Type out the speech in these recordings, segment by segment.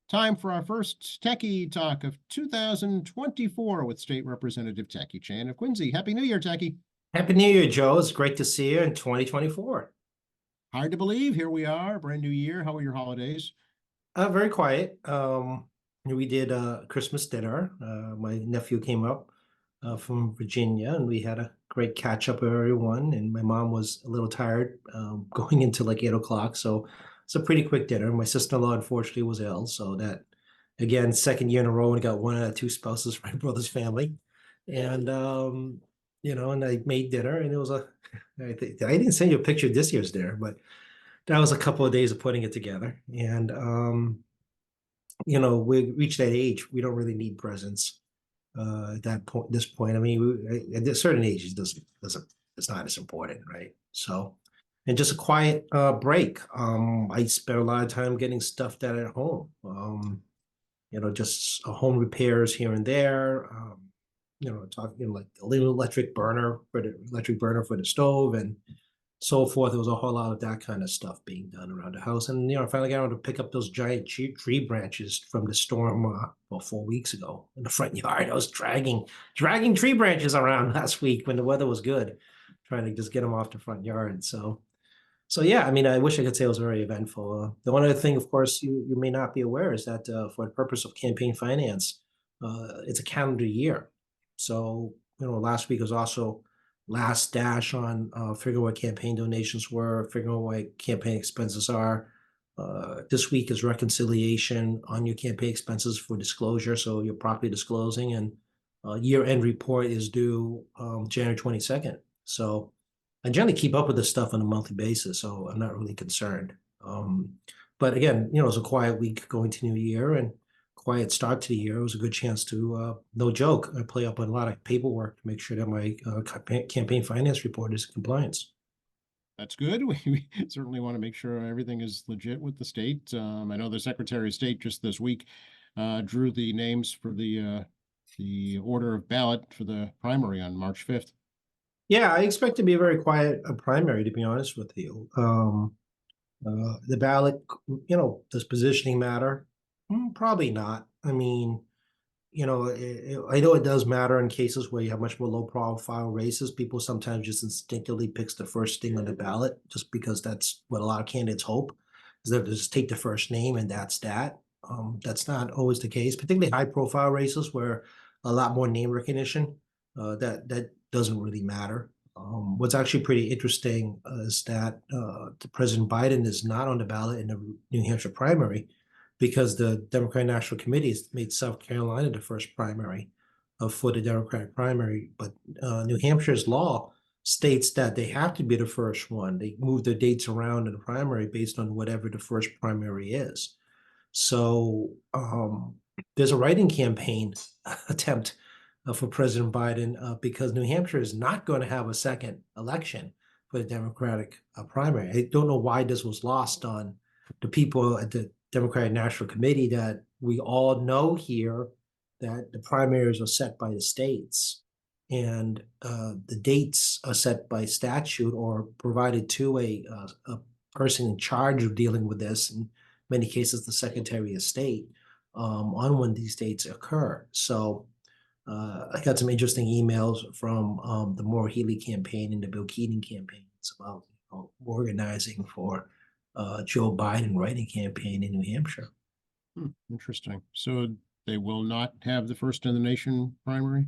Time for our first Techie Talk of 2024 with State Representative Techie Chan of Quincy. Happy New Year, Techie. Happy New Year, Joe. It's great to see you in 2024. Hard to believe. Here we are, brand new year. How were your holidays? Very quiet. We did a Christmas dinner. My nephew came up from Virginia, and we had a great catch up with everyone. And my mom was a little tired going into like 8 o'clock. So it's a pretty quick dinner. My sister-in-law, unfortunately, was ill. So that, again, second year in a row, we got one out of two spouses from my brother's family. And, and I made dinner, and it was I didn't send you a picture of this year's dinner, but that was a couple of days of putting it together. And we reached that age, we don't really need presents at this point. I mean, at a certain age, it's not as important, right? So, and just a quiet break. I spent a lot of time getting stuff done at home. Just home repairs here and there. Talking like a little electric burner for the stove and so forth. There was a whole lot of that kind of stuff being done around the house. And, I finally got able to pick up those giant tree branches from the storm 4 weeks ago in the front yard. I was dragging tree branches around last week when the weather was good, trying to just get them off the front yard. So yeah, I mean, I wish I could say it was very eventful. The one other thing, of course, you may not be aware is that for the purpose of campaign finance, it's a calendar year. So, last week was also last dash on figuring what campaign donations were, figuring out what campaign expenses are. This week is reconciliation on your campaign expenses for disclosure, so you're properly disclosing, and year-end report is due January 22nd. So I generally keep up with this stuff on a monthly basis, so I'm not really concerned. But again, it was a quiet week going to New Year and quiet start to the year. It was a good chance to, no joke, I play up on a lot of paperwork to make sure that my campaign finance report is in compliance. That's good. We certainly want to make sure everything is legit with the state. I know the Secretary of State just this week drew the names for the order of ballot for the primary on March 5th. Yeah, I expect to be a very quiet primary, to be honest with you. The ballot, does positioning matter? Probably not. I mean, I know it does matter in cases where you have much more low profile races. People sometimes just instinctively picks the first thing on the ballot just because that's what a lot of candidates hope, is that they just take the first name and that's that. That's not always the case, particularly high profile races where a lot more name recognition, that doesn't really matter. What's actually pretty interesting is that President Biden is not on the ballot in the New Hampshire primary because the Democratic National Committee has made South Carolina the first primary for the Democratic primary. But New Hampshire's law states that they have to be the first one. They move their dates around in the primary based on whatever the first primary is. So there's a write-in campaign attempt for President Biden because New Hampshire is not going to have a second election for the Democratic primary. I don't know why this was lost on the people at the Democratic National Committee, that we all know here that the primaries are set by the states and the dates are set by statute or provided to a person in charge of dealing with this, in many cases the Secretary of State, on when these dates occur. So I got some interesting emails from the Maura Healey campaign and the Bill Keating campaign. It's about organizing for Joe Biden writing campaign in New Hampshire. Interesting. So they will not have the first in the nation primary?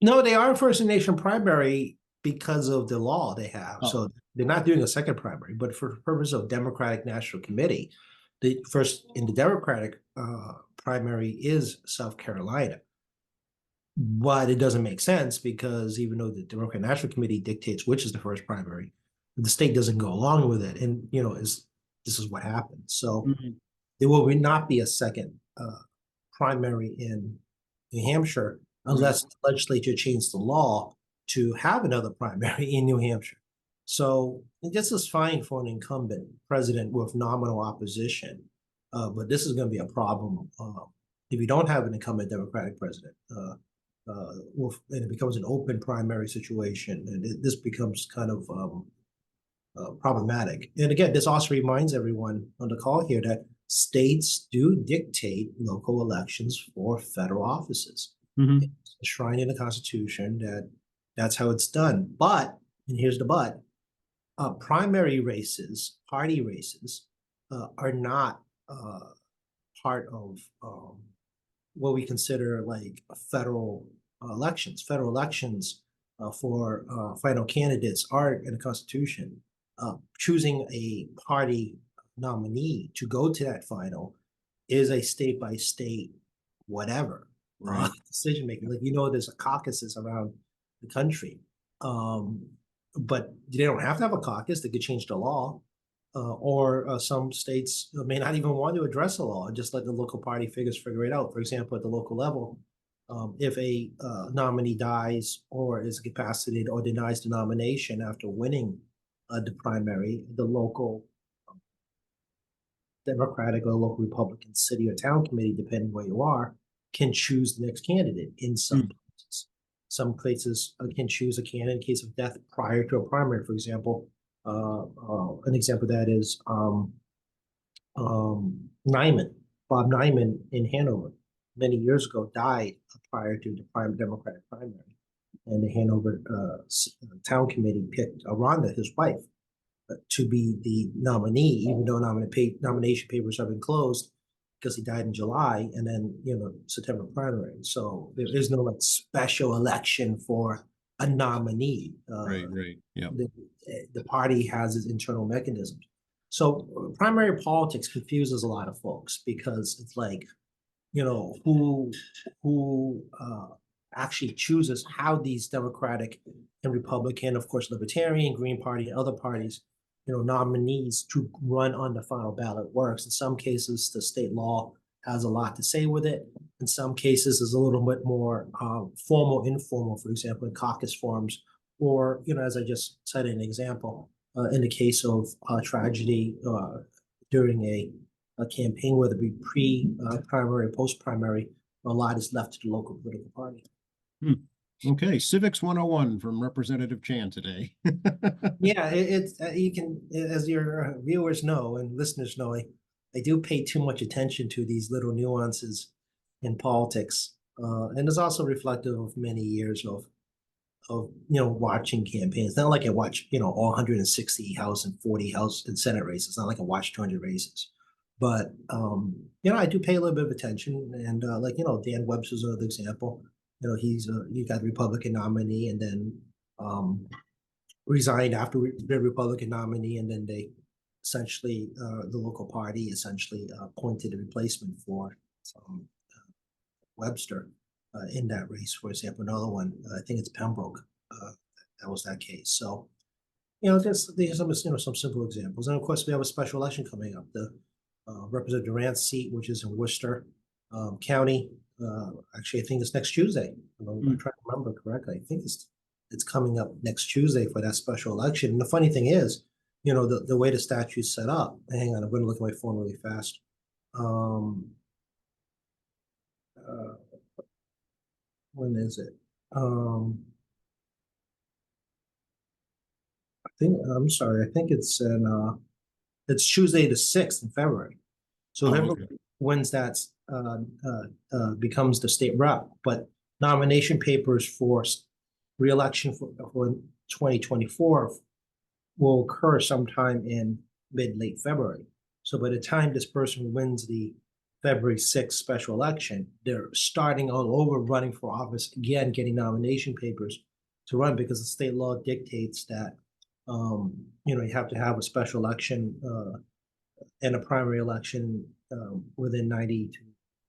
No, they are first in the nation primary because of the law they have. Oh. So they're not doing a second primary, but for the purpose of Democratic National Committee, the first in the Democratic primary is South Carolina. But it doesn't make sense because even though the Democratic National Committee dictates which is the first primary, the state doesn't go along with it. And, this is what happened. So there will not be a second primary in New Hampshire unless the legislature changed the law to have another primary in New Hampshire. So this is fine for an incumbent president with nominal opposition. But this is going to be a problem if you don't have an incumbent Democratic president. And it becomes an open primary situation, and this becomes kind of problematic. And again, this also reminds everyone on the call here that states do dictate local elections for federal offices. Mhm. It's enshrined in the Constitution that that's how it's done. But, and here's the but, primary races, party races, are not part of what we consider like federal elections. Federal elections for final candidates are in the Constitution. Choosing a party nominee to go to that final is a state by state whatever Right. decision making. Like, there's a caucuses around the country, um, but they don't have to have a caucus. They could change the law, or some states may not even want to address a law and just let the local party figures figure it out. For example, at the local level, if a nominee dies or is incapacitated or denies the nomination after winning the primary, the local Democratic or local Republican city or town committee, depending where you are, can choose the next candidate in some places. Some places can choose a candidate in case of death prior to a primary, for example. An example of that is Nyman. Bob Nyman in Hanover many years ago died prior to the Democratic primary. And the Hanover town committee picked Rhonda, his wife, to be the nominee, even though nomination papers have been closed because he died in July and then, September primary. So there is no like special election for a nominee. Right. Yeah. The party has its internal mechanisms. So primary politics confuses a lot of folks because it's like, who actually chooses how these Democratic and Republican, of course, Libertarian, Green Party, and other parties, nominees to run on the final ballot works. In some cases, the state law has a lot to say with it. In some cases, it's a little bit more formal, informal, for example, in caucus forms, or, as I just said, an example, in the case of tragedy during a campaign, whether it be pre-primary or post-primary, a lot is left to the local political party. Okay, Civics 101 from Representative Chan today. Yeah, it's you can, as your viewers know and listeners know, I do pay too much attention to these little nuances in politics, and it's also reflective of many years of watching campaigns. Not like I watch all 160 House and 40 House and Senate races. It's not like I watch 200 races, but I do pay a little bit of attention. And Dan Webster's another example. He's you got the Republican nominee, and then resigned after the Republican nominee, and then they essentially the local party essentially appointed a replacement for Webster in that race. For example, another one, I think it's Pembroke. That was that case. So there's some simple examples, and of course we have a special election coming up. The Representative Durant's seat, which is in Worcester County. Actually, I think it's next Tuesday. I'm trying to remember correctly. I think it's coming up next Tuesday for that special election. And the funny thing is, the way the statute's set up. Hang on, I'm going to look at my phone really fast. When is it? I'm sorry. I think it's Tuesday the 6th in February. So whoever wins that becomes the state rep. But nomination papers for re-election for 2024 will occur sometime in mid-late February. So by the time this person wins the February 6th special election, they're starting all over running for office again, getting nomination papers to run, because the state law dictates that you have to have a special election and a primary election within 90 to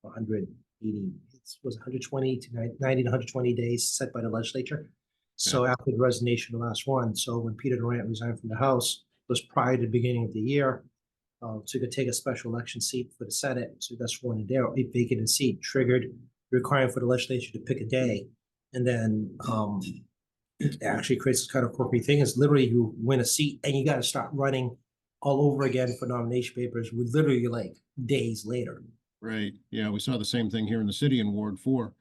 180. It was 120 to 90 to 120 days set by the legislature. So after the resignation of the last one, so when Peter Durant resigned from the House, it was prior to the beginning of the year. So you could take a special election seat for the Senate. So that's sworn in there. A vacant seat triggered requiring for the legislature to pick a day. And then it actually creates this kind of quirky thing. Is literally you win a seat and you got to start running all over again for nomination papers with literally like days later. Right. Yeah, we saw the same thing here in the city in Ward 4.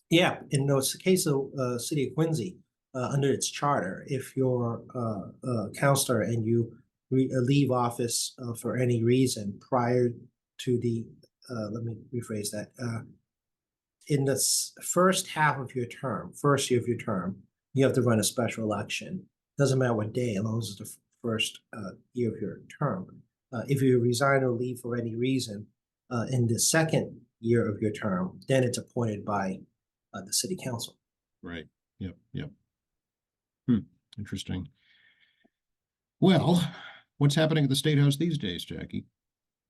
Yeah, and it's the case of City of Quincy. Under its charter, if you're a counselor and you leave office for any reason prior to the, let me rephrase that, in the first half of your term, first year of your term, you have to run a special election. Doesn't matter what day, as long as it's the first year of your term. If you resign or leave for any reason, in the second year of your term, then it's appointed by the city council. Right. Yep. Yep. Interesting. Well, what's happening at the State House these days, Jackie?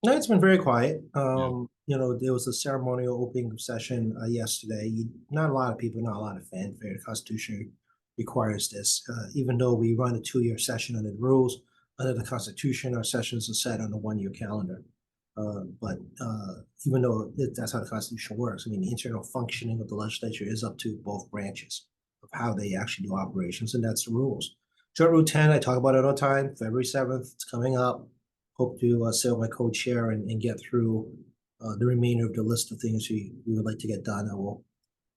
No, it's been very quiet. You know, there was a ceremonial opening session yesterday. Not a lot of people, not a lot of fanfare. The Constitution requires this. Even though we run a 2-year session under the rules, under the Constitution, our sessions are set on a 1-year calendar. But even though that's how the Constitution works, I mean, the internal functioning of the legislature is up to both branches of how they actually do operations, and that's the rules. Joint Route 10, I talk about it all the time. February 7th, it's coming up. Hope to sit with my co-chair and get through the remainder of the list of things we would like to get done. I will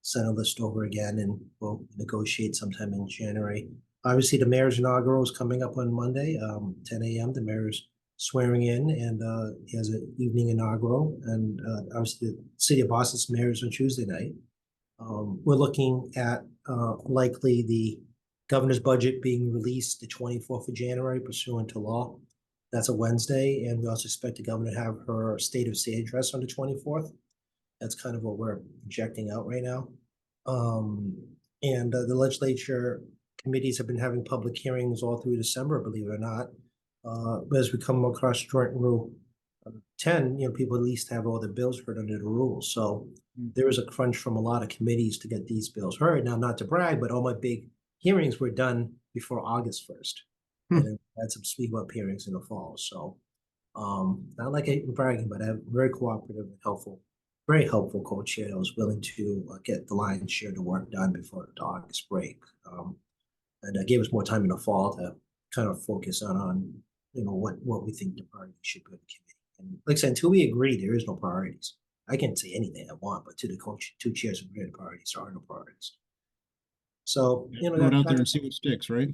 send a list over again and we'll negotiate sometime in January. Obviously, the mayor's inaugural is coming up on Monday, 10 a.m. The mayor's swearing in, and he has an evening inaugural. And obviously, the city of Boston's mayor is on Tuesday night. We're looking at likely the governor's budget being released the 24th of January pursuant to law. That's a Wednesday, and we also expect the governor to have her state of state address on the 24th. That's kind of what we're projecting out right now. And the legislature committees have been having public hearings all through December, believe it or not. But as we come across Joint Rule 10, you know, people at least have all the bills heard under the rules. So there is a crunch from a lot of committees to get these bills heard. Now, not to brag, but all my big hearings were done before August 1st. And then we had some speed up hearings in the fall. So not like I'm bragging, but I'm very cooperative and helpful, very helpful co-chair that was willing to get the lion's share of the work done before the August break. And gave us more time in the fall to kind of focus on you know, what we think the priorities should be in the committee. And like I said, until we agree, there is no priorities. I can say anything I want, but to the two chairs of the priorities, there are no priorities. So, you know, Put it out there and see what sticks, right?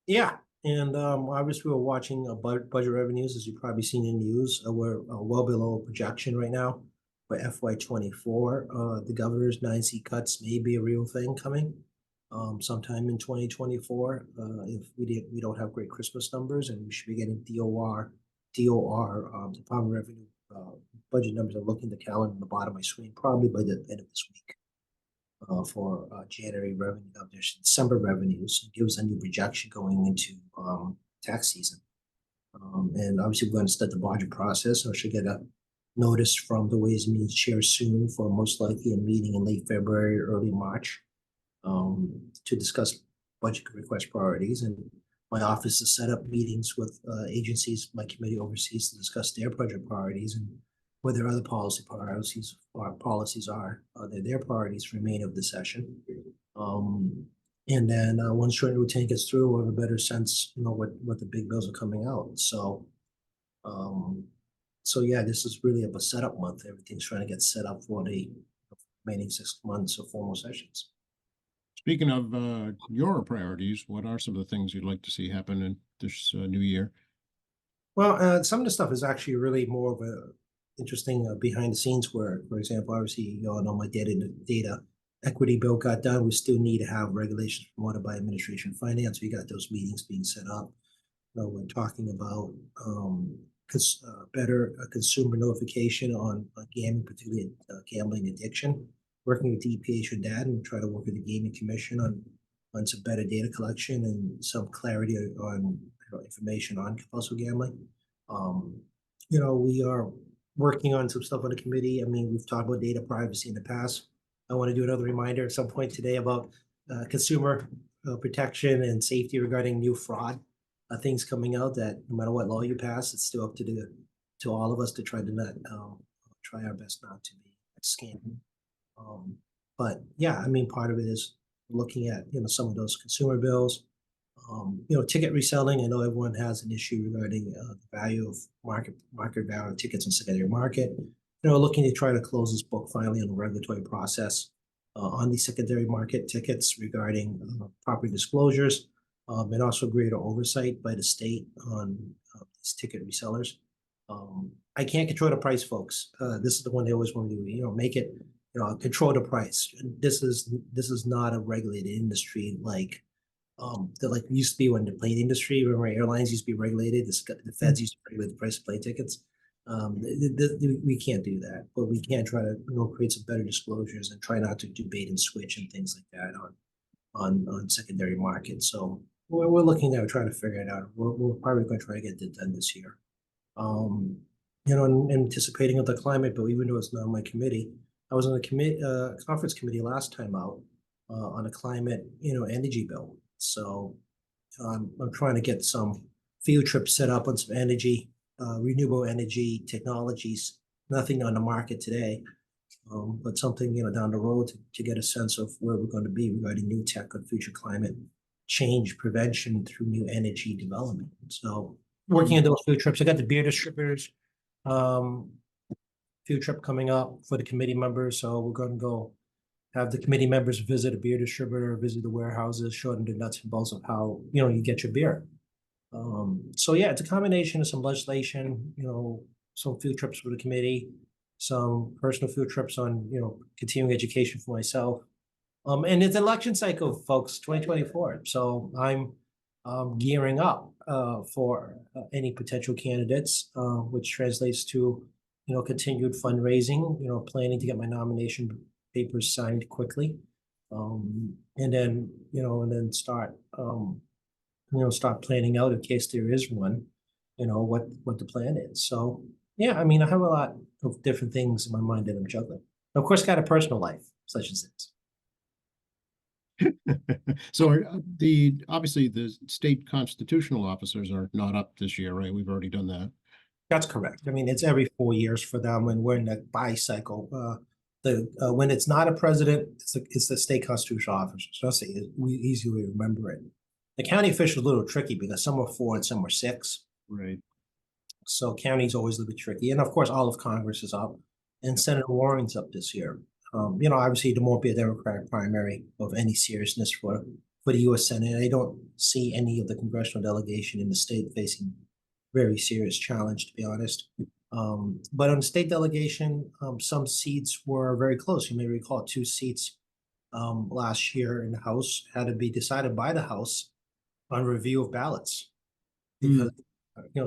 yeah. And obviously we're watching budget revenues, as you've probably seen in the news. We're well below projection right now for FY24. The governor's 9C cuts may be a real thing coming sometime in 2024. If we don't have great Christmas numbers, and we should be getting DOR, Department of Revenue budget numbers. I'm looking at the calendar on the bottom of my screen, probably by the end of this week. For January revenue, there's December revenues. It gives a new projection going into tax season. And obviously we're going to start the budget process. So I should get a notice from the Ways and Means Chair soon for most likely a meeting in late February, early March to discuss budget request priorities. And my office has set up meetings with agencies my committee oversees to discuss their budget priorities and what their other policies are, their priorities remain of the session. And then once Joint Rule 10 gets through, we'll have a better sense, you know, what the big bills are coming out. So, so yeah, this is really a setup month. Everything's trying to get set up for the remaining 6 months of formal sessions. Speaking of your priorities, what are some of the things you'd like to see happen in this new year? Well, some of the stuff is actually really more of a interesting behind the scenes work. For example, obviously, you all know my data equity bill got done. We still need to have regulations promoted by administration finance. We got those meetings being set up. We're talking about better consumer notification on gambling, particularly gambling addiction. Working with the EPA should that and try to work with the Gaming Commission on some better data collection and some clarity on information on compulsive gambling. You know, we are working on some stuff on the committee. I mean, we've talked about data privacy in the past. I want to do another reminder at some point today about consumer protection and safety regarding new fraud things coming out that no matter what law you pass, it's still up to all of us to try to not try our best not to be scammed. But yeah, I mean, part of it is looking at, you know, some of those consumer bills, you know, ticket reselling. I know everyone has an issue regarding the value of market value of tickets in secondary market. You know, looking to try to close this book finally on the regulatory process on the secondary market tickets regarding property disclosures and also greater oversight by the state on these ticket resellers. I can't control the price, folks. This is the one they always want to do, make it, control the price. This is not a regulated industry like that like used to be when the plane industry, remember airlines used to be regulated, the feds used to regulate the price of plane tickets. We can't do that, but we can try to, create some better disclosures and try not to do bait and switch and things like that on secondary markets. So we're looking at trying to figure it out. We're probably going to try to get it done this year. Anticipating of the climate bill, even though it's not on my committee, I was on the conference committee last time out on a climate, energy bill. So I'm trying to get some field trips set up on some energy, renewable energy technologies. Nothing on the market today, but something down the road to get a sense of where we're going to be regarding new tech on future climate change prevention through new energy development. So working on those field trips. I got the beer distributors field trip coming up for the committee members. So we're going to go have the committee members visit a beer distributor, visit the warehouses, show them the nuts and bolts of how, you get your beer. So yeah, it's a combination of some legislation, some field trips for the committee, some personal field trips on, continuing education for myself. And it's election cycle, folks, 2024. So I'm gearing up for any potential candidates, which translates to, continued fundraising, planning to get my nomination papers signed quickly. And then start, start planning out in case there is one, what the plan is. So, yeah, I mean, I have a lot of different things in my mind that I'm juggling. Of course, got a personal life, such as this. So obviously the state constitutional officers are not up this year, right? We've already done that. That's correct. I mean, it's every 4 years for them, and we're in the bi-cycle. When it's not a president, it's the state constitutional officers. So we easily remember it. The county official is a little tricky because some are 4 and some are 6. Right. So county's always a little bit tricky, and of course, all of Congress is up, and Senator Warren's up this year. Obviously, there won't be a Democratic primary of any seriousness for the U.S. Senate. I don't see any of the congressional delegation in the state facing very serious challenge, to be honest. But on the state delegation, some seats were very close. You may recall 2 seats last year in the House had to be decided by the House on review of ballots because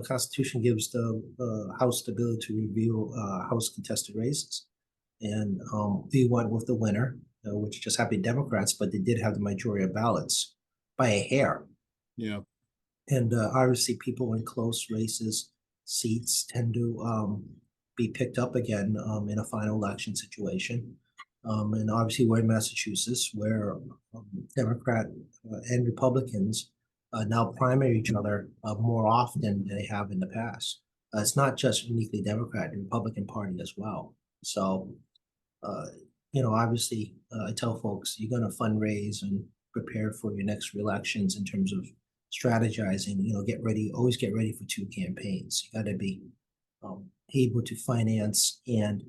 Constitution gives the House the ability to review House contested races. And we went with the winner, which just happened to be Democrats, but they did have the majority of ballots by a hair. Yeah. And obviously, people in close races, seats tend to be picked up again in a final election situation. And obviously, we're in Massachusetts, where Democrat and Republicans now primary each other more often than they have in the past. It's not just uniquely Democrat, the Republican Party as well. So, obviously, I tell folks you're going to fundraise and prepare for your next re-elections in terms of strategizing. Get ready, always get ready for 2 campaigns. You got to be able to finance and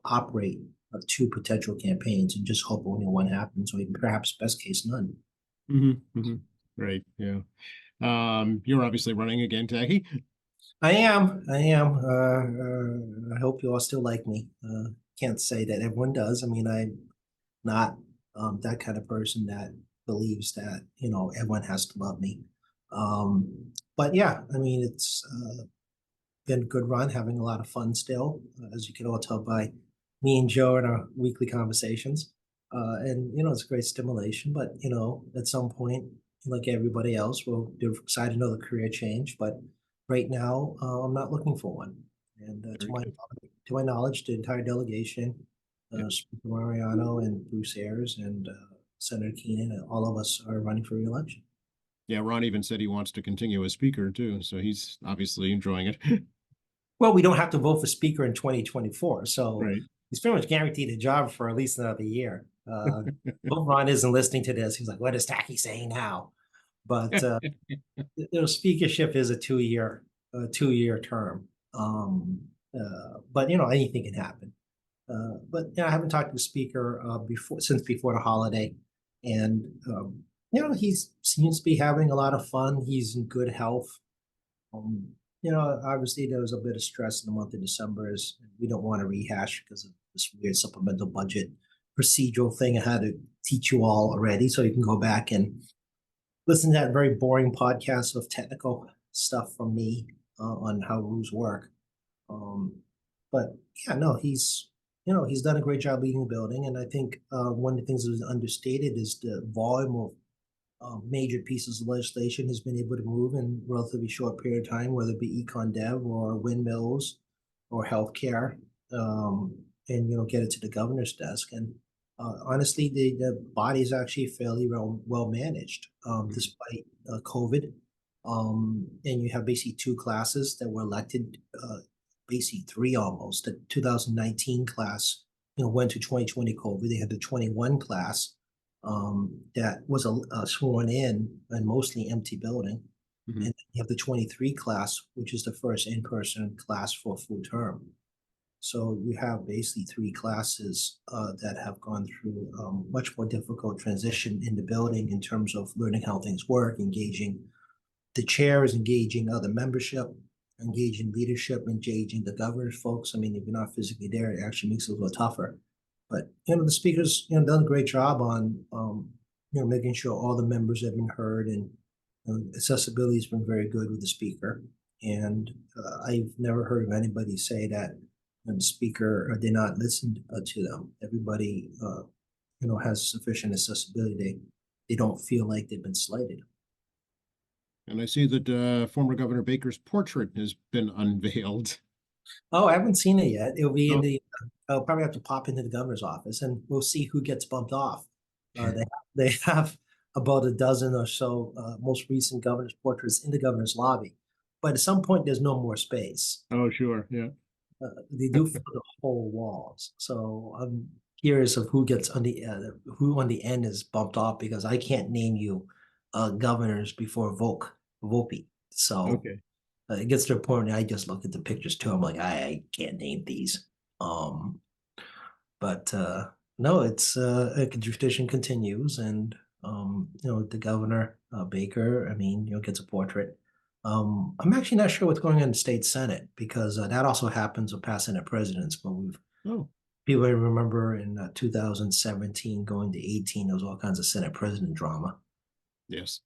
operate 2 potential campaigns, and just hope only one happens, or even perhaps best case none. Mm-hmm, mm-hmm. Right. Yeah. You're obviously running again, Tacky. I am. I hope you all still like me. Can't say that everyone does. I mean, I'm not that kind of person that believes that, everyone has to love me. But yeah, I mean, it's been a good run, having a lot of fun still, as you can all tell by me and Joe in our weekly conversations. And, it's great stimulation, but, at some point, like everybody else, we'll decide another career change. But right now, I'm not looking for one. And to my knowledge, the entire delegation, Speaker Mariano and Bruce Ayers and Senator Keenan, and all of us are running for re-election. Yeah, Ron even said he wants to continue as speaker too, so he's obviously enjoying it. Well, we don't have to vote for speaker in 2024, so Right. He's pretty much guaranteed a job for at least another year. Hope Ron isn't listening to this. He's like, "What is Tacky saying now?" But speakership is a 2-year term. But anything can happen. But I haven't talked to the speaker since before the holiday, and he seems to be having a lot of fun. He's in good health. obviously there was a bit of stress in the month of December as we don't want to rehash because of this weird supplemental budget procedural thing I had to teach you all already. So you can go back and listen to that very boring podcast of technical stuff from me on how rules work. Um, but yeah, no, he's done a great job leading the building. And I think one of the things that was understated is the volume of major pieces of legislation has been able to move in a relatively short period of time, whether it be econ dev or windmills or healthcare, and get it to the governor's desk. And honestly, the body is actually fairly well managed, despite COVID. And you have basically two classes that were elected, basically three almost. The 2019 class, went to 2020 COVID. They had the 21 class that was sworn in and mostly empty building. Mhm. And you have the 23 class, which is the first in-person class for a full term. So you have basically three classes that have gone through much more difficult transition in the building in terms of learning how things work, engaging the chairs, engaging other membership, engaging leadership, engaging the governor's folks. I mean, if you're not physically there, it actually makes it a little tougher. But the speakers, done a great job on making sure all the members have been heard, and accessibility has been very good with the speaker. And I've never heard of anybody say that the speaker did not listen to them. Everybody, has sufficient accessibility. They don't feel like they've been slighted. And I see that former Governor Baker's portrait has been unveiled. Oh, I haven't seen it yet. It'll be in Oh. the. I'll probably have to pop into the governor's office, and we'll see who gets bumped off. They have about a dozen or so most recent governor's portraits in the governor's lobby, but at some point there's no more space. Oh, sure, yeah. They do fill the whole walls, so I'm curious of who gets on the who on the end is bumped off, because I can't name you governors before Volpe. So Okay. it gets to a point where I just look at the pictures too. I'm like, I can't name these. But no, it's a tradition continues, and the governor Baker, I mean, gets a portrait. I'm actually not sure what's going on in the state senate, because that also happens with past senate presidents. But Oh, people remember in 2017 going to 18, there was all kinds of senate president drama. yes.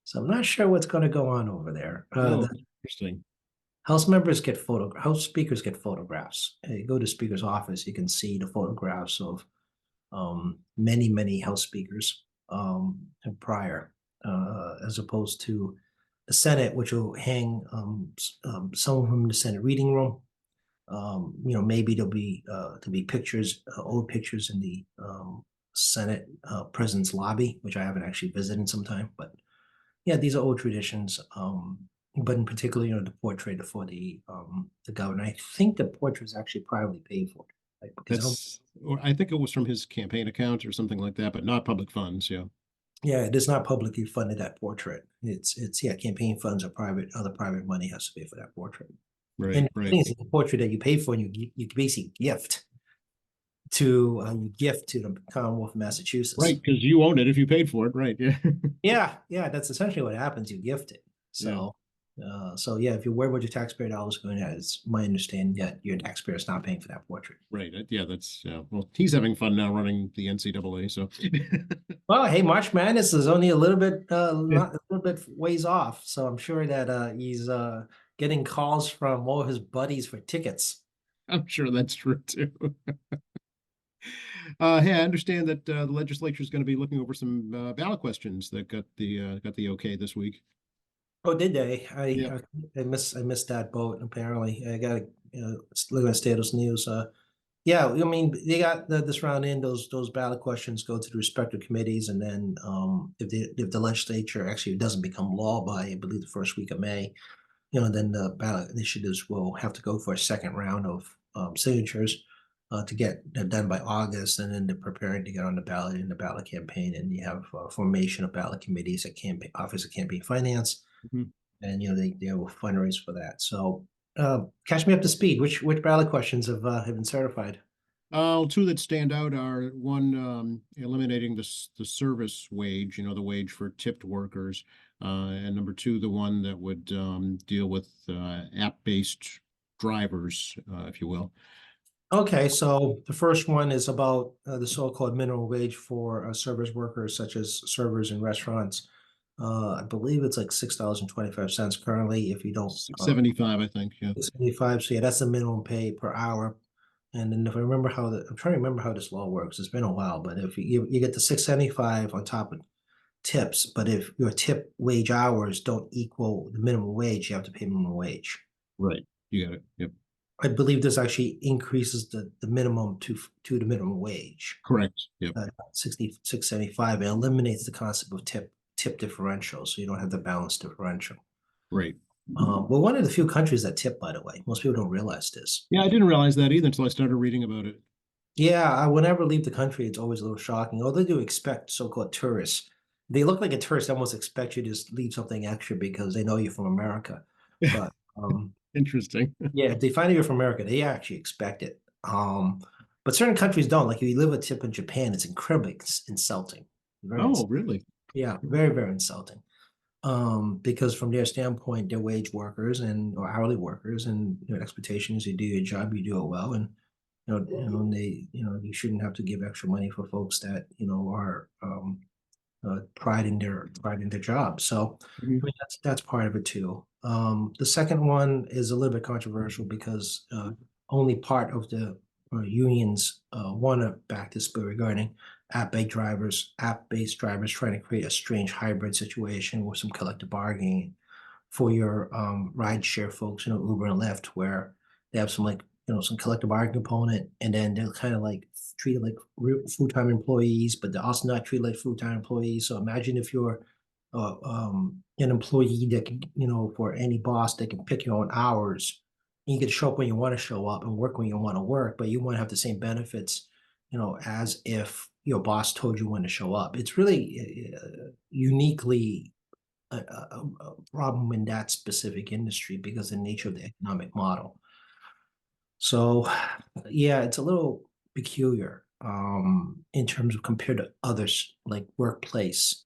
So I'm not sure what's going to go on over there. Oh, interesting. House speakers get photographs. You go to speaker's office, you can see the photographs of many House speakers prior, as opposed to the Senate, which will hang some of them in the Senate reading room. Maybe there'll be pictures, old pictures in the Senate president's lobby, which I haven't actually visited in some time. But yeah, these are old traditions. But in particular, the portrait for the governor. I think the portrait was actually privately paid for. Like, Or I think it was from his campaign account or something like that, but not public funds, yeah. Yeah, it is not publicly funded, that portrait. It's campaign funds or other private money has to pay for that portrait. Right, And the right. thing is, the portrait that you pay for, and you basically gift to the Commonwealth of Massachusetts. Right, because you own it if you paid for it, right, yeah. Yeah, that's essentially what happens. You gift it. So yeah, if you're worried about your taxpayer dollars going out, it's my understanding that your taxpayer is not paying for that portrait. Right, yeah, that's, well, he's having fun now running the NCAA, so. Well, hey, March Madness is only a little bit not a little bit ways off, so I'm sure that he's getting calls from all his buddies for tickets. I'm sure that's true too. Hey, I understand that the legislature is going to be looking over some ballot questions that got the okay this week. Oh, did they? Yeah. I missed that boat. Apparently, I got to look at status news. Yeah, I mean, they got this round in. Those ballot questions go to the respective committees, and then if the legislature actually doesn't become law by, I believe, the first week of May, then the ballot initiatives will have to go for a second round of signatures to get done by August, and then they're preparing to get on the ballot in the ballot campaign. And you have formation of ballot committees at Office of Campaign Finance, Mhm. and they will fundraise for that. So catch me up to speed. Which ballot questions have been certified? Two that stand out are one, eliminating the service wage, the wage for tipped workers. And number two, the one that would, deal with, app-based drivers, if you will. Okay, so the first one is about the so-called minimum wage for service workers such as servers in restaurants. I believe it's like $6.25 currently if you don't 675, I think, yeah. 75. So yeah, that's the minimum pay per hour. And then if I remember I'm trying to remember how this law works. It's been a while, but if you get the 675 on top of tips, but if your tip wage hours don't equal the minimum wage, you have to pay minimum wage. Right. You got it. Yep. I believe this actually increases the minimum to the minimum wage, Correct. Yep. 66.75. It eliminates the concept of tip differential, so you don't have the balance differential. Right. We're one of the few countries that tip, by the way. Most people don't realize this. Yeah, I didn't realize that either until I started reading about it. Yeah, I whenever I leave the country, it's always a little shocking. Although they do expect so-called tourists. They look like a tourist, they almost expect you to just leave something extra because they know you're from America. But Interesting. yeah, if they find you're from America, they actually expect it. But certain countries don't. Like if you live a tip in Japan, it's incredibly insulting. Very Oh, really? yeah, very, very insulting. Because from their standpoint, they're wage workers and or hourly workers, and their expectation is you do your job, you do it well, and you shouldn't have to give extra money for folks that are pride in their job. So Mhm. I mean, that's part of it too. The second one is a little bit controversial because only part of the unions want to back this bill regarding app-based drivers trying to create a strange hybrid situation with some collective bargaining for your ride share folks, Uber and Lyft, where they have some like some collective bargaining component, and then they're kind of like treated like full-time employees, but they're also not treated like full-time employees. So imagine if you're an employee that can, for any boss that can pick your own hours, and you get to show up when you want to show up and work when you want to work, but you want to have the same benefits, as if your boss told you when to show up. It's really uniquely a problem in that specific industry because of the nature of the economic model. So, yeah, it's a little peculiar in terms of compared to others like workplace,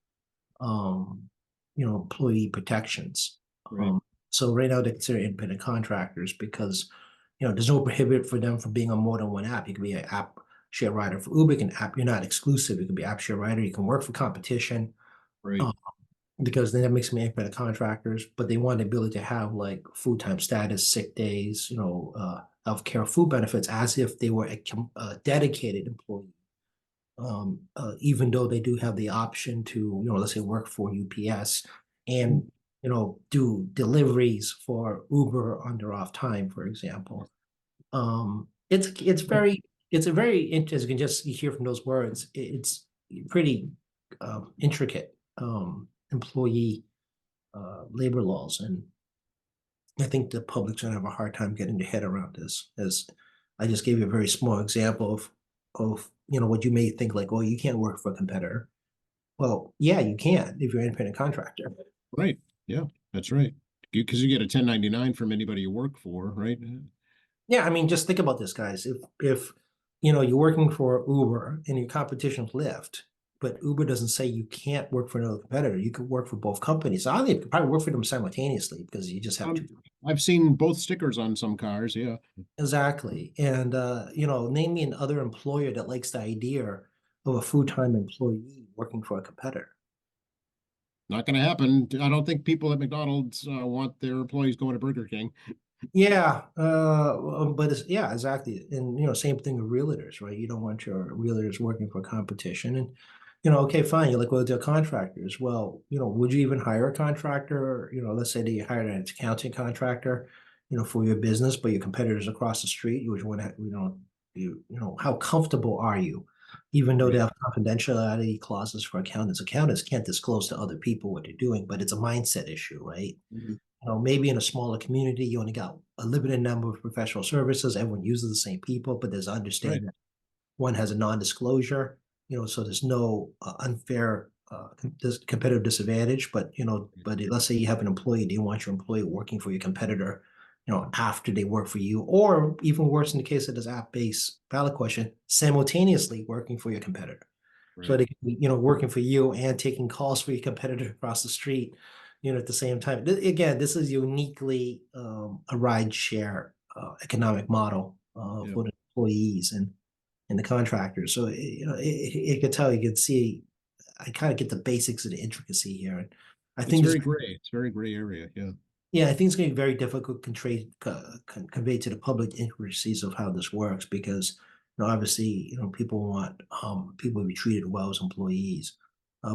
um, employee protections. Right. Um, so right now they consider independent contractors because there's no prohibit for them from being on more than one app. You can be an app share rider for Uber, you can app. You're not exclusive. You can be app share rider. You can work for competition. Right. Um, because then that makes them independent contractors, but they want the ability to have like full-time status, sick days, healthcare, food benefits as if they were a dedicated employee. Even though they do have the option to, let's say work for UPS and, do deliveries for Uber on their off time, for example. It's a very interesting. You can just hear from those words. It's pretty intricate employee labor laws, and I think the public's gonna have a hard time getting their head around this. As I just gave you a very small example of what you may think like, oh, you can't work for a competitor. Well, yeah, you can if you're an independent contractor. Right. Yeah, that's right. Because you get a 1099 from anybody you work for, right? Yeah, I mean, just think about this, guys. If you're working for Uber and your competition's Lyft, but Uber doesn't say you can't work for another competitor, you could work for both companies. I think you could probably work for them simultaneously because you just have to. I've seen both stickers on some cars. Yeah. Exactly. And name me another employer that likes the idea of a full-time employee working for a competitor. Not going to happen. I don't think people at McDonald's want their employees going to Burger King. Yeah, but yeah, exactly. And same thing with realtors, right? You don't want your realtors working for competition. And okay, fine. You're like, well, they're contractors. Well, would you even hire a contractor? Let's say that you hired an accounting contractor, for your business, but your competitors across the street. You would want to, how comfortable are you? Even though they Right. have confidentiality clauses for accountants, accountants can't disclose to other people what they're doing, but it's a mindset issue, right? Mhm. Maybe in a smaller community, you only got a limited number of professional services. Everyone uses the same people, but there's Right. understanding that one has a non-disclosure, so there's no unfair competitive disadvantage. But let's say you have an employee, do you want your employee working for your competitor, after they work for you, or even worse in the case of this app-based ballot question, simultaneously working for your competitor. So Right. they can be, working for you and taking calls for your competitor across the street, at the same time. Again, this is uniquely a ride share economic model Yeah. for the employees and the contractors. So it could tell, you can see, I kind of get the basics of the intricacy here. And I It's think it's very gray. It's very gray area. Yeah. yeah, I think it's going to be very difficult to convey to the public intricacies of how this works because, obviously, people want people to be treated well as employees.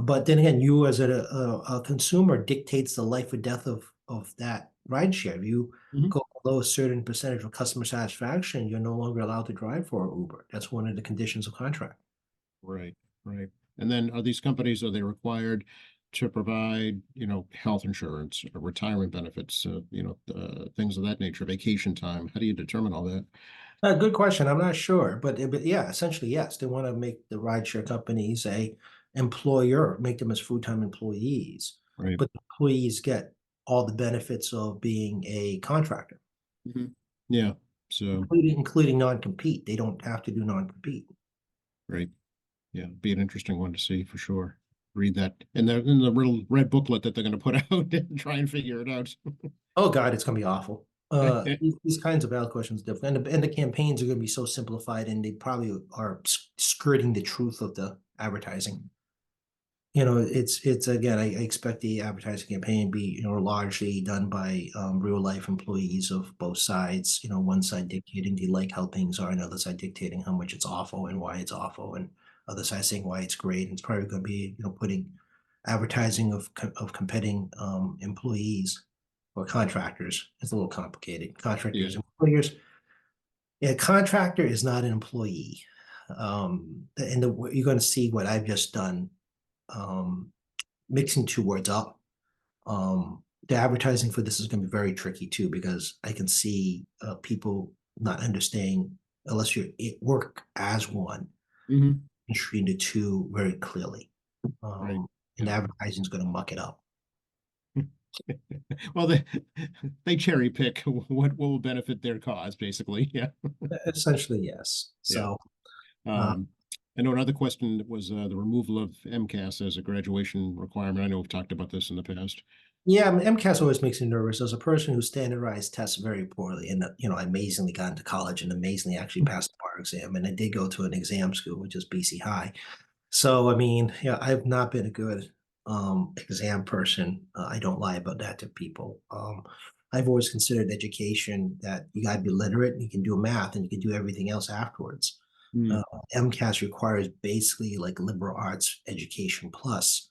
But then again, you as a consumer dictates the life or death of that rideshare. If you Mhm. go below a certain percentage of customer satisfaction, you're no longer allowed to drive for Uber. That's one of the conditions of contract. Right. Right. And then are these companies, are they required to provide, health insurance or retirement benefits, things of that nature, vacation time? How do you determine all that? Good question. I'm not sure, but yeah, essentially, yes. They want to make the rideshare companies a employer, make them as full-time employees, Right. but the employees get all the benefits of being a contractor, Mhm. Yeah. So, including non-compete. They don't have to do non-compete. right. Yeah. Be an interesting one to see for sure. Read that in the little red booklet that they're going to put out and try and figure it out. Oh God, it's gonna be awful. These kinds of ballot questions are different, and the campaigns are gonna be so simplified, and they probably are skirting the truth of the advertising. It's again, I expect the advertising campaign to be, largely done by real life employees of both sides. One side dictating they like how things are, and the other side dictating how much it's awful and why it's awful, and other side saying why it's great. And it's probably going to be, putting advertising of competing employees or contractors. It's a little complicated. Yeah. Contractors, employers. Yeah, contractor is not an employee. And you're going to see what I've just done, um, mixing two words up. The advertising for this is going to be very tricky too, because I can see people not understanding unless you work as one Hmm. and treat the two very clearly. Right. And Yeah. advertising is going to muck it up. Well, they cherry pick what will benefit their cause, basically. Yeah. Essentially, yes. Yeah. So, uh, Um, I know another question was the removal of MCAS as a graduation requirement. I know we've talked about this in the past. yeah, MCAS always makes me nervous as a person who standardized tests very poorly, and I amazingly got into college and amazingly actually passed the bar exam, and I did go to an exam school, which is BC High. So I mean, yeah, I've not been a good exam person. I don't lie about that to people. I've always considered education that you got to be literate and you can do math and you can do everything else afterwards. Mm, Uh, MCAS requires basically like liberal arts education plus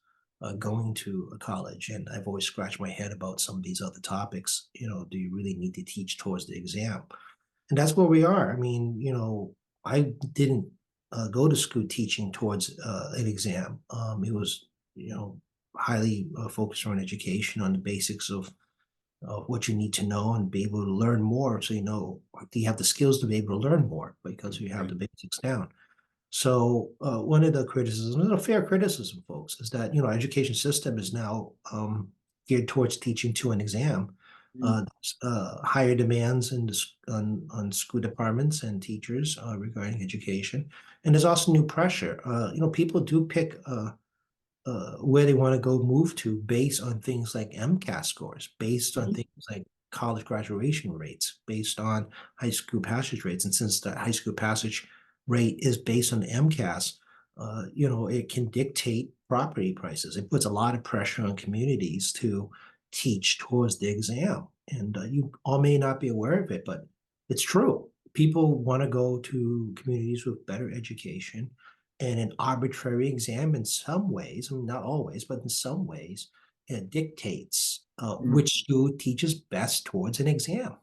going to a college. And I've always scratched my head about some of these other topics. Do you really need to teach towards the exam? And that's where we are. I mean, I didn't go to school teaching towards an exam. It was, highly focused on education, on the basics of what you need to know and be able to learn more. So, do you have the skills to be able to learn more because you have right. the basics down. So one of the criticisms, and a fair criticism, folks, is that education system is now geared towards teaching to an exam. Mm, Higher demands on school departments and teachers regarding education, and there's also new pressure. People do pick where they want to go move to based on things like MCAS scores, based on mhm, things like college graduation rates, based on high school passage rates. And since the high school passage rate is based on the MCAS, it can dictate property prices. It puts a lot of pressure on communities to teach towards the exam. And you all may not be aware of it, but it's true. People want to go to communities with better education, and an arbitrary exam in some ways, I mean, not always, but in some ways, it dictates mm, which school teaches best towards an exam.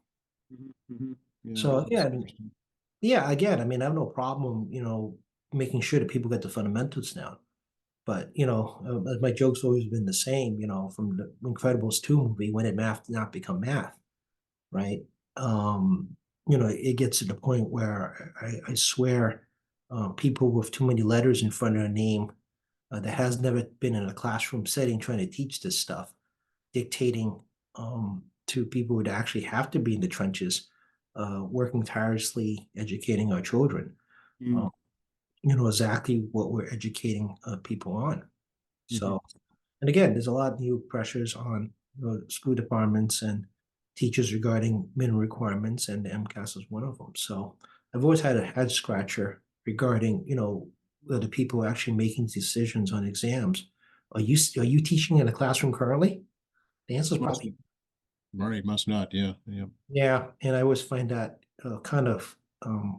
mhm, mhm. Yeah, So that's again, interesting. yeah, again, I mean, I have no problem, making sure that people get the fundamentals down. But as my joke's always been the same, from the Incredibles 2 movie, when did math not become math, right? Um, it gets to the point where I swear people with too many letters in front of their name that has never been in a classroom setting trying to teach this stuff, dictating to people who actually have to be in the trenches, working tirelessly, educating our children. Mm, Uh, exactly what we're educating people on. mhm. So, and again, there's a lot of new pressures on school departments and teachers regarding minimum requirements, and the MCAS is one of them. So I've always had a head scratcher regarding, the people actually making decisions on exams. Are you teaching in a classroom currently? The answer is Must, probably right, must not, yeah, yeah. yeah, and I always find that kind of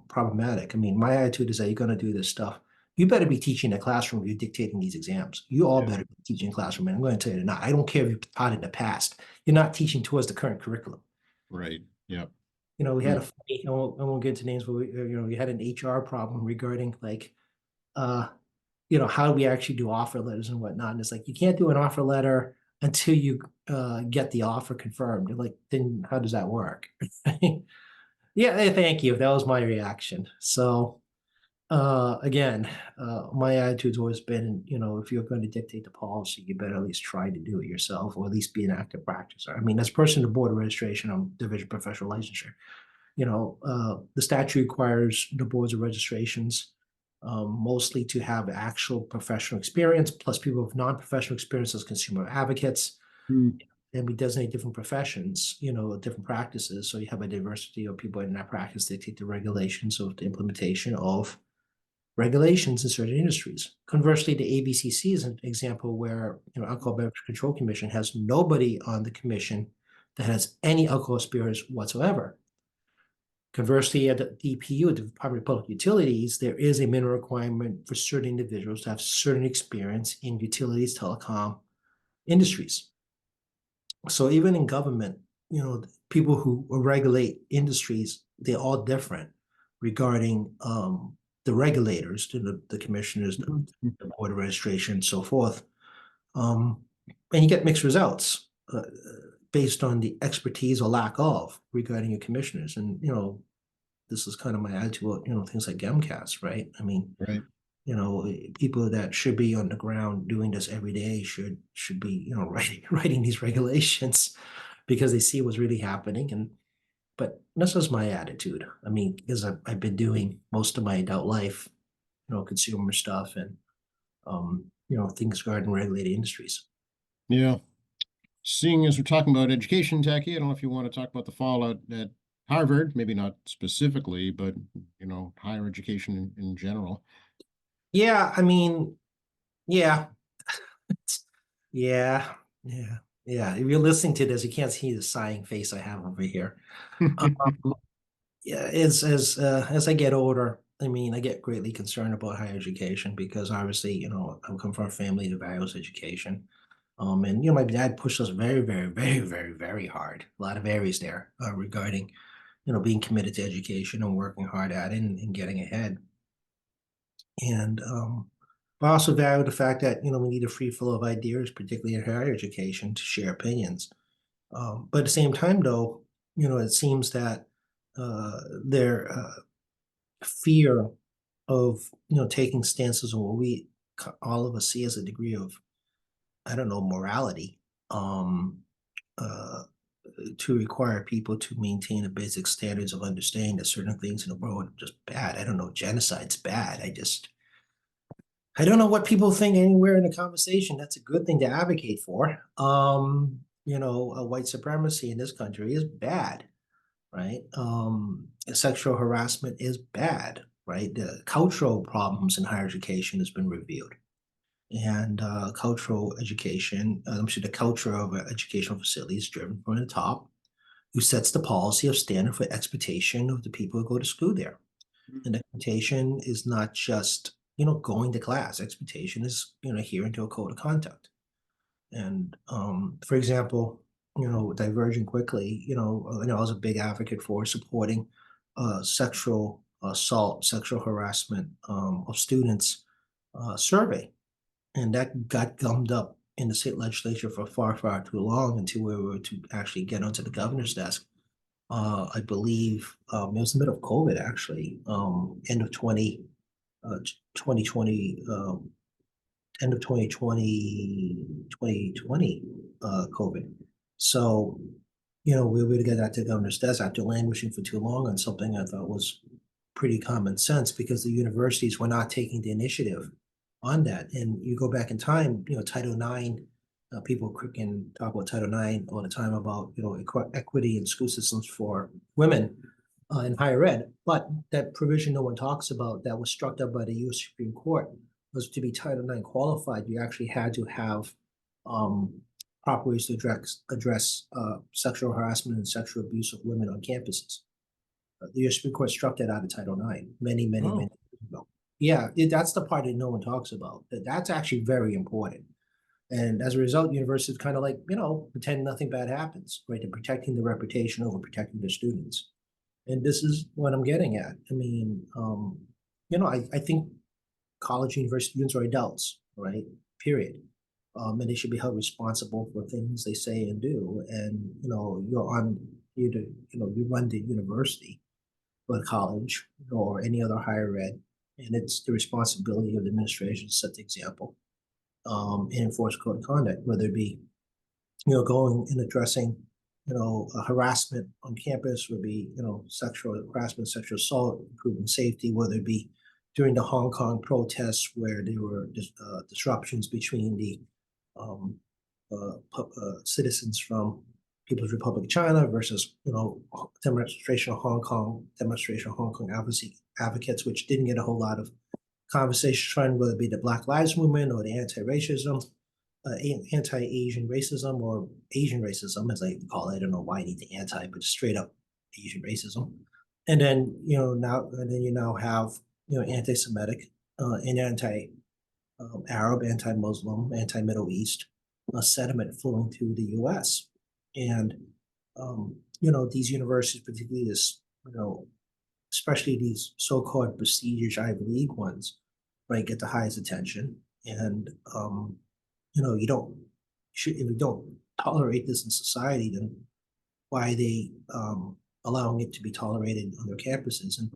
problematic. I mean, my attitude is that you're going to do this stuff. You better be teaching in a classroom if you're dictating these exams. You all Yeah. better be teaching in a classroom. And I'm going to tell you not. I don't care if you've taught in the past. You're not teaching towards the current curriculum. Right, yeah. We had Mm, a funny, I won't get into names, but we had an HR problem regarding like, uh, how do we actually do offer letters and whatnot? And it's like, you can't do an offer letter until you get the offer confirmed. You're like, then how does that work? Yeah, thank you. That was my reaction. So, again, my attitude's always been, if you're going to dictate the policy, you better at least try to do it yourself, or at least be an active practicer. I mean, as person to board of registration, I'm division professional licensure. The statute requires the boards of registrations mostly to have actual professional experience, plus people with non-professional experience as consumer advocates, mm, and we designate different professions, different practices. So you have a diversity of people in that practice dictate the regulations of the implementation of regulations in certain industries. Conversely, the ABCC is an example where, Alcohol Beverage Control Commission has nobody on the commission that has any alcohol experience whatsoever. Conversely, at the DPU, the Department of Public Utilities, there is a minimum requirement for certain individuals to have certain experience in utilities, telecom industries. So even in government, people who regulate industries, they're all different regarding the regulators, the commissioners, the, mm, mm. the board of registration, and so forth. Um, and you get mixed results based on the expertise or lack of regarding your commissioners. And this is kind of my attitude, things like GEMCAS, right? I mean, Right, people that should be on the ground doing this every day should be, writing these regulations because they see what's really happening. But this is my attitude. I mean, because I've been doing most of my adult life, consumer stuff and things regarding regulated industries. yeah. Seeing as we're talking about education, Tacky, I don't know if you want to talk about the fallout at Harvard, maybe not specifically, but higher education in general. Yeah, I mean, yeah, yeah, yeah, yeah. If you're listening to this, you can't see the sighing face I have over here. Um, yeah, as I get older, I mean, I get greatly concerned about higher education because obviously, I come from a family that values education. And my dad pushed us very, very, very, very, very hard. A lot of areas there regarding, being committed to education and working hard at it and getting ahead. And but I also value the fact that we need a free flow of ideas, particularly in higher education, to share opinions. But at the same time, though, it seems that their fear of taking stances on what we all of us see as a degree of I don't know morality um, uh, to require people to maintain a basic standards of understanding that certain things in the world are just bad. I don't know, genocide's bad. I don't know what people think anywhere in the conversation. That's a good thing to advocate for. White supremacy in this country is bad, right? Sexual harassment is bad, right? The cultural problems in higher education has been revealed. And cultural education, I'm sure the culture of educational facilities driven from the top, who sets the policy of standard for expectation of the people who go to school there. And expectation is not just, going to class. Expectation is, adhering to a code of conduct. And for example, diverging quickly, I was a big advocate for supporting sexual assault, sexual harassment of students survey. And that got gummed up in the state legislature for far, far too long until we were to actually get onto the governor's desk. I believe it was the middle of COVID actually, end of 2020, end of 2020, 2020 COVID. So we were able to get that to the governor's desk after languishing for too long on something I thought was pretty common sense, because the universities were not taking the initiative on that. And you go back in time, Title IX, people can talk about Title IX all the time about, equity in school systems for women in higher ed. But that provision no one talks about that was struck down by the US Supreme Court was to be Title IX qualified, you actually had to have proper ways to address sexual harassment and sexual abuse of women on campuses. The US Supreme Court struck that out of Title IX many, many, Oh, many years ago. Yeah, that's the part that no one talks about. That's actually very important. And as a result, universities kind of like, pretend nothing bad happens, right? They're protecting the reputation over protecting their students. And this is what I'm getting at. I mean, I think college university students are adults, right? Period. And they should be held responsible for things they say and do. And, you run the university or college or any other higher ed. And it's the responsibility of the administration to set the example and enforce code of conduct, whether it be, going and addressing, harassment on campus, would be, sexual harassment, sexual assault, improving safety, whether it be during the Hong Kong protests where there were disruptions between the citizens from People's Republic of China versus, demonstration of Hong Kong advocates, which didn't get a whole lot of conversation, whether it be the Black Lives Movement or the anti-racism, anti-Asian racism, or Asian racism, as I call it. I don't know why I need the anti, but straight up Asian racism. And then, you now have, anti-Semitic and anti-Arab, anti-Muslim, anti-Middle East sentiment flowing through the U.S. And, these universities, particularly this, especially these so-called prestigious Ivy League ones, right, get the highest attention. And, if you don't tolerate this in society, then why are they allowing it to be tolerated on their campuses? And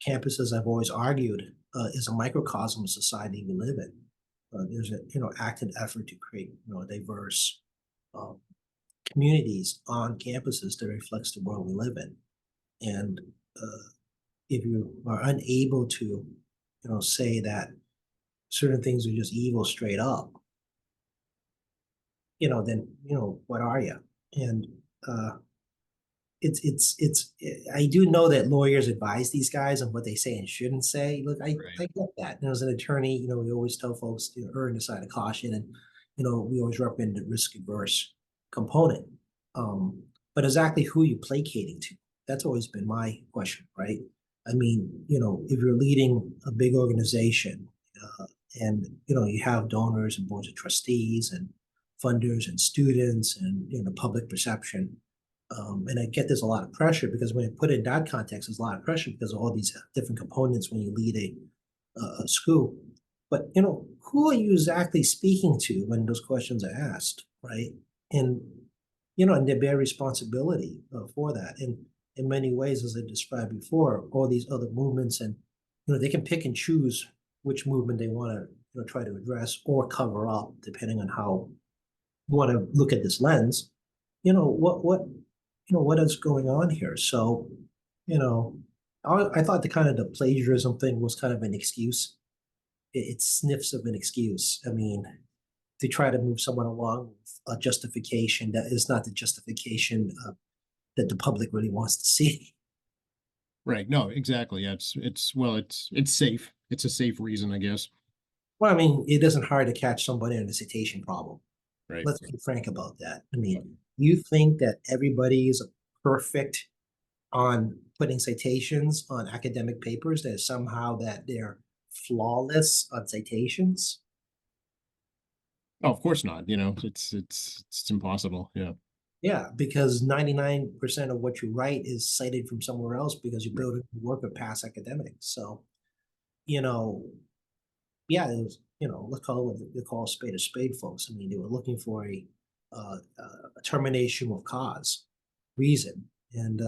campuses, I've always argued, is a microcosm of society we live in. There's a active effort to create diverse communities on campuses that reflects the world we live in. And if you are unable to say that certain things are just evil straight up, then what are you? And I do know that lawyers advise these guys on what they say and shouldn't say. Look, I right. get that. And as an attorney, we always tell folks to err on the side of caution, and we always recommend the risk averse component. But exactly who are you placating to? That's always been my question, right? I mean, if you're leading a big organization, and you have donors and boards of trustees and funders and students and public perception. And I get there's a lot of pressure, because when you put it in that context, there's a lot of pressure because of all these different components when you lead a school. But who are you exactly speaking to when those questions are asked, right? And and they bear responsibility for that. And in many ways, as I described before, all these other movements, and they can pick and choose which movement they want to try to address or cover up, depending on how you want to look at this lens. What is going on here? So, I thought the kind of the plagiarism thing was kind of an excuse. It sniffs of an excuse. I mean, to try to move someone along with a justification that is not the justification that the public really wants to see. Right. No, exactly. Yeah, it's safe. It's a safe reason, I guess. Well, I mean, it isn't hard to catch somebody in a citation problem. Right. Let's be frank about that. I mean, you think that everybody is perfect on putting citations on academic papers, that somehow that they're flawless on citations? Oh, of course not. It's impossible. Yeah. Yeah, because 99% of what you write is cited from somewhere else because you Right. build a work of past academics. So, you know, yeah, it was, let's call it what they call a spade, folks. I mean, they were looking for a termination with cause, reason, and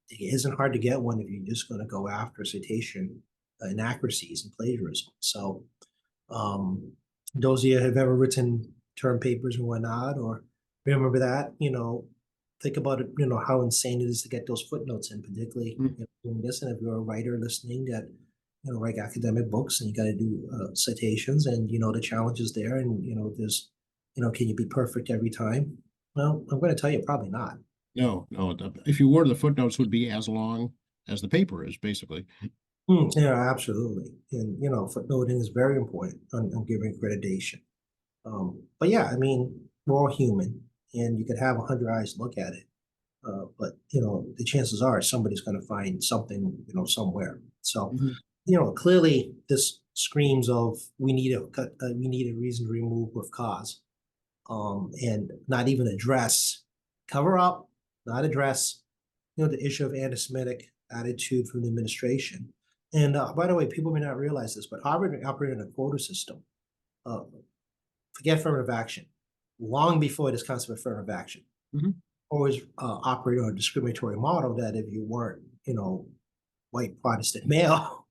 it isn't hard to get one if you're just going to go after citation inaccuracies and plagiarism. So, um, those of you who have ever written term papers and whatnot, or remember that, think about it, how insane it is to get those footnotes in, particularly Mm. doing this. And if you're a writer listening that, write academic books and you got to do citations and, the challenges there. And, there's, can you be perfect every time? Well, I'm going to tell you, probably not. No, no, if you were, the footnotes would be as long as the paper is, basically. Yeah, absolutely. And, footnoting is very important on giving accreditation. But yeah, I mean, we're all human and you could have 100 eyes look at it. But the chances are somebody's going to find something, somewhere. So, Mhm. clearly this screams of we need a reason to remove with cause, and not even address, cover up, not address, the issue of anti-Semitic attitude from the administration. And by the way, people may not realize this, but Harvard operated in a quota system. Uh, Forget affirmative action. Long before this concept of affirmative action, Mhm. always operate on a discriminatory model that if you weren't, white Protestant male,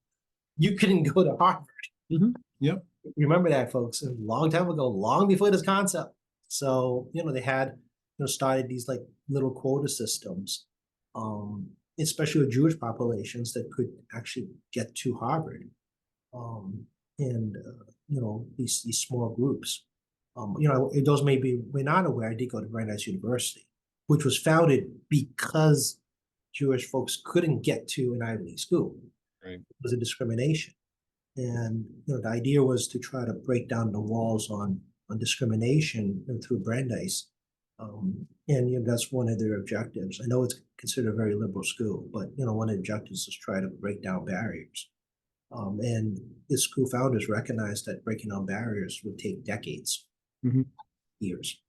you couldn't go to Harvard. Mhm. Yep. Remember that, folks, a long time ago, long before this concept. So, they had, started these like little quota systems, um, especially with Jewish populations that could actually get to Harvard. Um, and, these small groups. Those we're not aware, I did go to Brandeis University, which was founded because Jewish folks couldn't get to an Ivy League school. Right. It was a discrimination. And the idea was to try to break down the walls on discrimination through Brandeis. And that's one of their objectives. I know it's considered a very liberal school, but one of the objectives is try to break down barriers. And the school founders recognized that breaking down barriers would take decades, Mhm. years,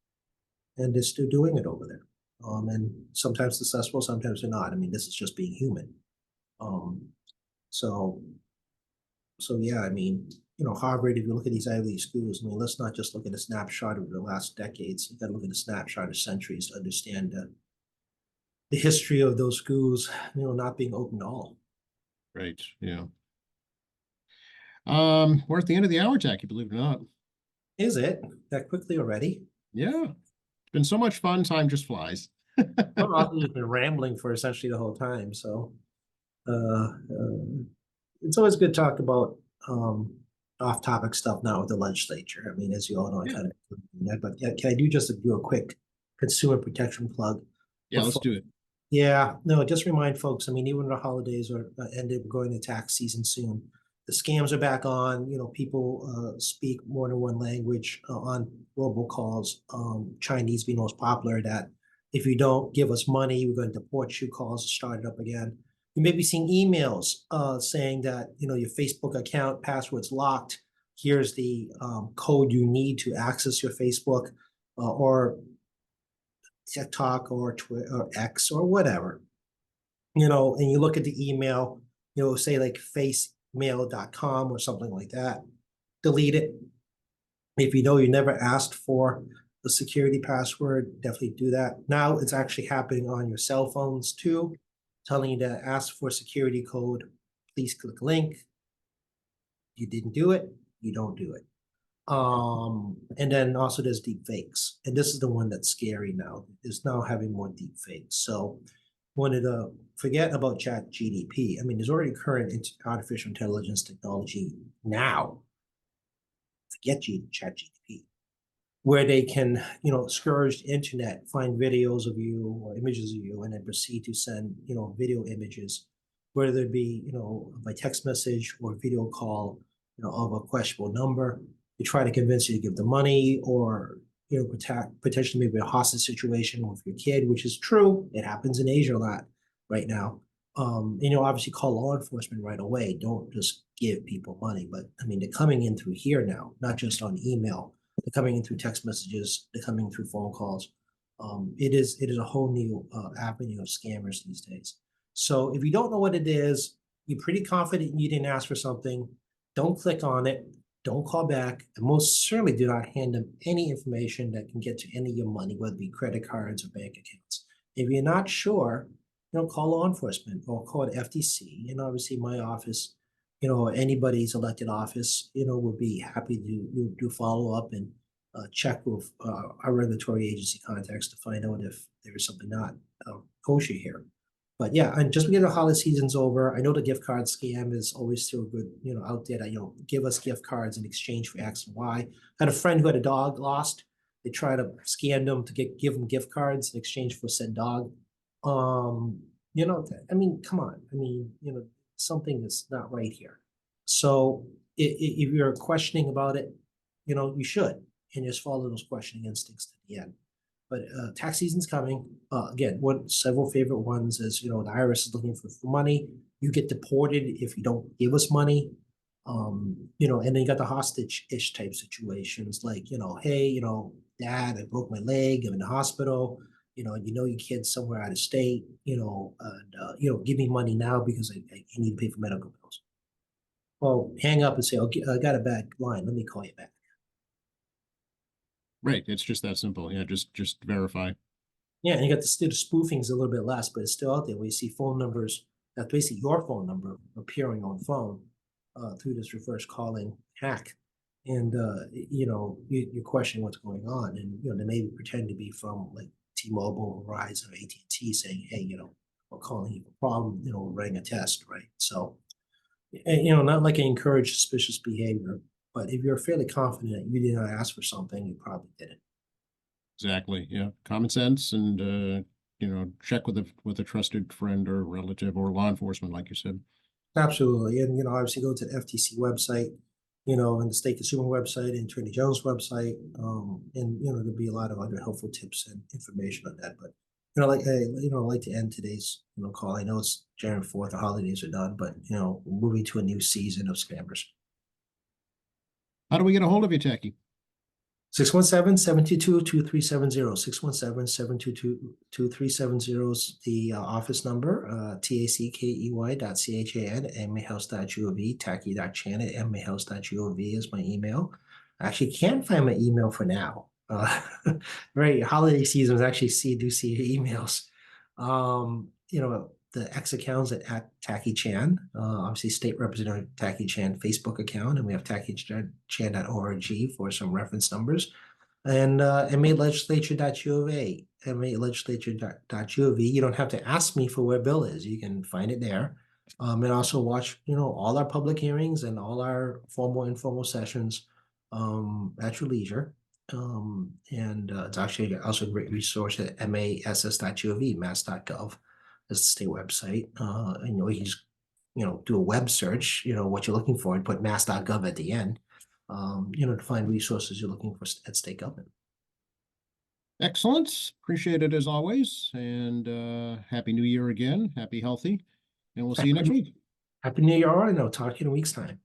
and they're still doing it over there. And sometimes successful, sometimes they're not. I mean, this is just being human. Um, so So yeah, I mean, Harvard, if you look at these Ivy League schools, I mean, let's not just look at a snapshot of the last decades. You got to look at a snapshot of centuries to understand the history of those schools, not being open to all. Right. Yeah. We're at the end of the hour, Jackie, believe it or not. Is it that quickly already? Yeah. It's been so much fun. Time just flies. Well, I've just been rambling for essentially the whole time. So uh, it's always good to talk about off-topic stuff now with the legislature. I mean, as you all know, I Yeah. kind of that, but yeah, can I do a quick consumer protection plug? Yeah, let's do it. Yeah, no, just remind folks, I mean, even the holidays are ended, we're going to tax season soon. The scams are back on, people speak more than one language on robocalls, Chinese being most popular, that if you don't give us money, we're going to deport you, calls are started up again. You may be seeing emails saying that, your Facebook account password's locked. Here's the code you need to access your Facebook, or TikTok or Twitter or X or whatever, and you look at the email, say like facemail.com or something like that, delete it. If you know you never asked for the security password, definitely do that. Now it's actually happening on your cell phones too, telling you to ask for security code. Please click link. You didn't do it, you don't do it. And then also there's deep fakes. And this is the one that's scary now, is now having more deep fakes. So wanted to forget about Chat GDP. I mean, there's already current artificial intelligence technology now. Forget Chat GDP, where they can, scourge the internet, find videos of you or images of you, and then proceed to send, video images, whether it be, by text message or video call, of a questionable number. They try to convince you to give the money, or, potentially maybe a hostage situation with your kid, which is true. It happens in Asia a lot right now. Obviously call law enforcement right away. Don't just give people money. But I mean, they're coming in through here now, not just on email. They're coming in through text messages. They're coming through phone calls. It is a whole new avenue of scammers these days. So if you don't know what it is, you're pretty confident you didn't ask for something, don't click on it. Don't call back, and most certainly do not hand them any information that can get to any of your money, whether it be credit cards or bank accounts. If you're not sure, call law enforcement or call the FTC. And obviously my office, anybody's elected office, would be happy to do follow up and check with our regulatory agency contacts to find out if there is something not kosher here. But yeah, and just because the holiday season's over, I know the gift card scam is always still good, out there that, give us gift cards in exchange for X and Y. I had a friend who had a dog lost. They tried to scam them to give them gift cards in exchange for said dog. I mean, come on. I mean, something is not right here. So if you're questioning about it, you should, and just follow those questioning instincts to the end. But tax season's coming. Again, several favorite ones is, the IRS is looking for money. You get deported if you don't give us money. And then you got the hostage-ish type situations like, hey, Dad, I broke my leg, I'm in the hospital, your kid's somewhere out of state, and give me money now because I need to pay for medical bills. Well, hang up and say, okay, I got a bad line, let me call you back. Right, it's just that simple. Yeah, just verify. Yeah, and you got the spoofing's a little bit less, but it's still out there where you see phone numbers, that's basically your phone number appearing on phone through this reverse calling hack. And you're questioning what's going on, and they may pretend to be from like T-Mobile, Verizon, or AT&T, saying, hey, we're calling you for a problem, we're running a test, right? So, not like I encourage suspicious behavior, but if you're fairly confident that you did not ask for something, you probably didn't. Exactly. Yeah. Common sense and, check with a trusted friend or relative or law enforcement, like you said. Absolutely, and obviously go to the FTC website, and the state consumer website and Attorney General's website, and there'll be a lot of other helpful tips and information on that. But I'd like to end today's call. I know it's January 4th, the holidays are done, but we're moving to a new season of scammers. How do we get a hold of you, Tacky? 617-722-2370, 617-722-2370 is the office number, tackey.chan@mahouse.gov, tacky.chan@mahouse.gov is my email. I actually can't find my email for now. Very holiday season, actually do see your emails. The X accounts at Tacky Chan, obviously State Representative Tacky Chan Facebook account, and we have tackychan.org for some reference numbers, and MAlegislature.gov, MAlegislature.gov. You don't have to ask me for where Bill is; you can find it there, and also watch all our public hearings and all our formal and informal sessions at your leisure. And it's actually also a great resource at mass.gov, mass.gov. That's the state website. And you can just, do a web search, what you're looking for, and put mass.gov at the end, to find resources you're looking for at state government. Excellent. Appreciate it as always. And Happy New Year again. Happy, healthy. And we'll see you next week. Happy New Year, and I'll talk to you in a week's time.